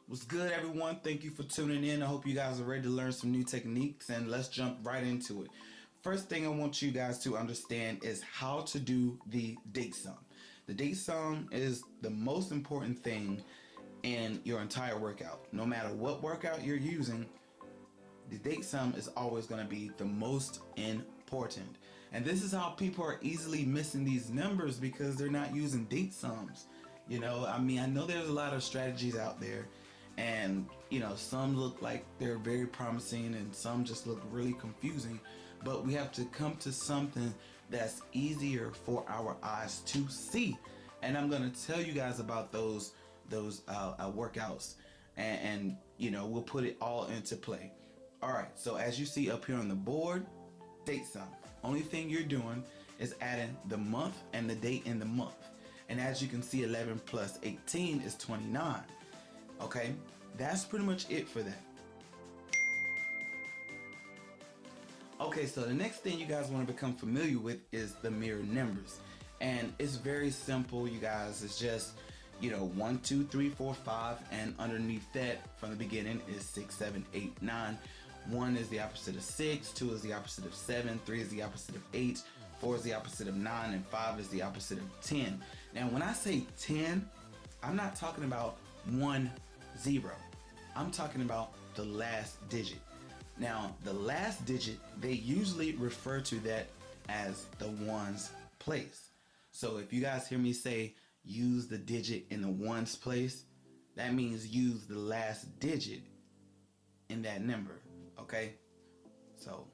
What's good, everyone? Thank you for tuning in. I hope you guys are ready to learn some new techniques, and let's jump right into it. First thing I want you guys to understand is how to do the date sum. The date sum is the most important thing in your entire workout. No matter what workout you're using, the date sum is always going to be the most important. And this is how people are easily missing these numbers because they're not using date sums. I know there's a lot of strategies out there, and some look like they're very promising and some just look really confusing, but we have to come to something that's easier for our eyes to see. And I'm going to tell you guys about those workouts, and we'll put it all into play. All right, so as you see up here on the board, date sum. Only thing you're doing is adding the month and the date in the month. And as you can see, 11 plus 18 is 29. Okay, that's pretty much it for that. Okay, so the next thing you guys want to become familiar with is the mirror numbers. And it's very simple, you guys. It's just 1, 2, 3, 4, 5, and underneath that from the beginning is 6, 7, 8, 9. 1 is the opposite of 6, 2 is the opposite of 7, 3 is the opposite of 8, 4 is the opposite of 9, and 5 is the opposite of 10. Now when I say 10, I'm not talking about 1, 0. I'm talking about the last digit. Now the last digit, they usually refer to that as the ones place. So if you guys hear me say use the digit in the ones place, that means use the last digit in that number. Okay, so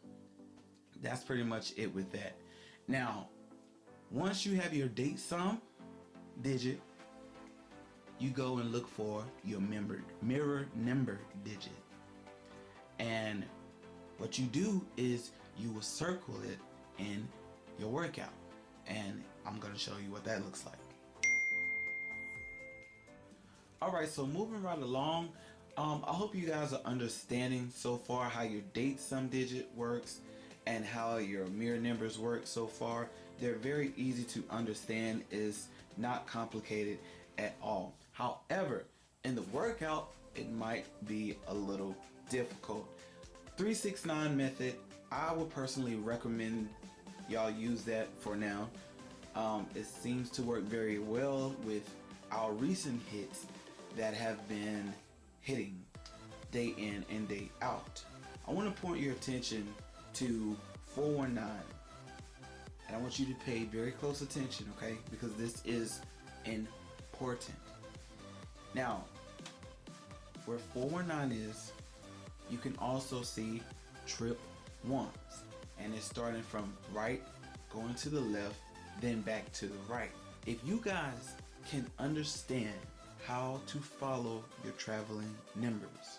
that's pretty much it with that. Now once you have your date sum digit, you go and look for your mirror number digit, and what you do is you will circle it in your workout, and I'm going to show you what that looks like. Alright, so moving right along, I hope you guys are understanding so far how your date sum digit works and how your mirror numbers work so far. They're very easy to understand, is not complicated at all. However, in the workout, it might be a little difficult. 369 method, I would personally recommend y'all use that for now. It seems to work very well with our recent hits that have been hitting day in and day out. I want to point your attention to 419, and I want you to pay very close attention, okay, because this is important. Now where 419 is, you can also see trip ones, and it's starting from right going to the left, then back to the right. If you guys can understand how to follow your traveling numbers,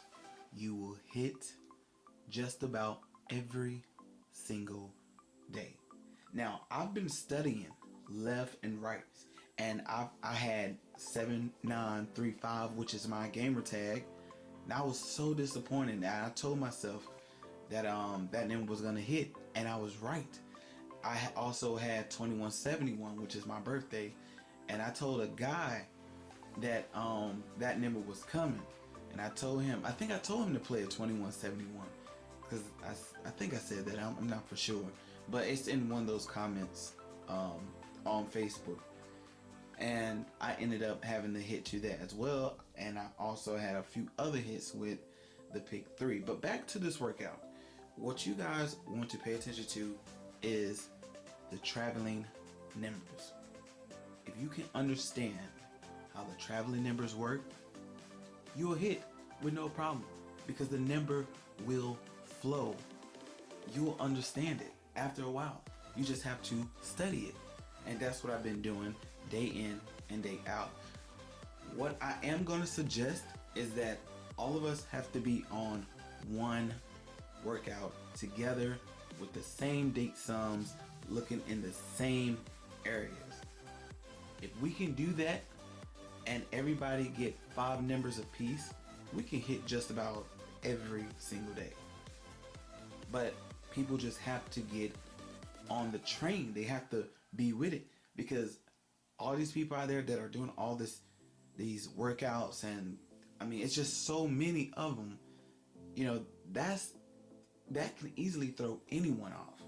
you will hit just about every single day. Now I've been studying left and right, and I had 7935, which is my gamer tag, and I was so disappointed that I told myself that that number was gonna hit, and I was right. I also had 2171, which is my birthday, and I told a guy that that number was coming, and I told him, I think I told him to play a 2171, because I think I said that, I'm not for sure, but it's in one of those comments on Facebook, and I ended up having the hit to that as well, and I also had a few other hits with the pick 3. But back to this workout, what you guys want to pay attention to is the traveling numbers. If you can understand how the traveling numbers work, you'll hit with no problem, because the number will flow. You'll understand it after a while. You just have to study it, and that's what I've been doing day in and day out. What I am going to suggest is that all of us have to be on one workout together with the same date sums, looking in the same areas. If we can do that and everybody get 5 numbers apiece, we can hit just about every single day. But people just have to get on the train. They have to be with it, because all these people out there that are doing all these workouts and I mean, it's just so many of them. You know, that can easily throw anyone off.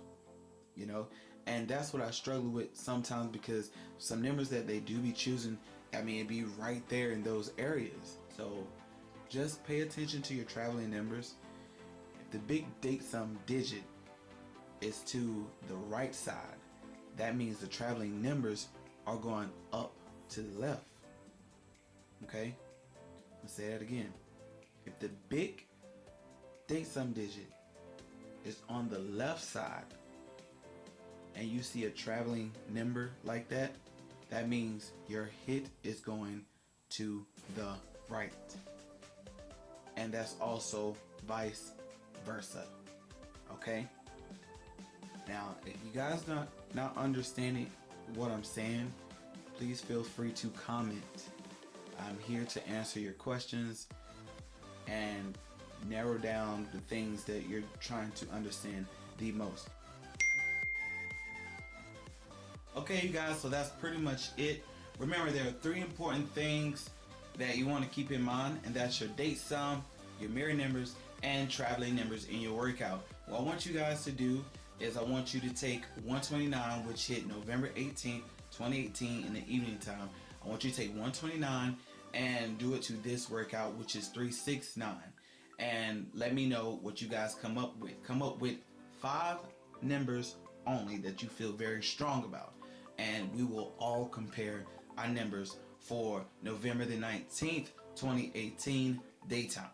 You know, and that's what I struggle with sometimes, because some numbers that they do be choosing, I mean, it'd be right there in those areas. So just pay attention to your traveling numbers. If the big date sum digit is to the right side, that means the traveling numbers are going up to the left. Okay? Let's say that again. If the big date sum digit is on the left side and you see a traveling number like that, that means your hit is going to the right. And that's also vice versa. Okay? Now, if you guys not understanding what I'm saying, please feel free to comment. I'm here to answer your questions and narrow down the things that you're trying to understand the most. Okay, you guys, so that's pretty much it. Remember, there are 3 important things that you want to keep in mind, and that's your date sum, your mirror numbers, and traveling numbers in your workout. What I want you guys to do is I want you to take 129, which hit November 18th, 2018 in the evening time. I want you to take 129 and do it to this workout, which is 369. And let me know what you guys come up with. Come up with 5 numbers only that you feel very strong about. And we will all compare our numbers for November the 19th, 2018 daytime.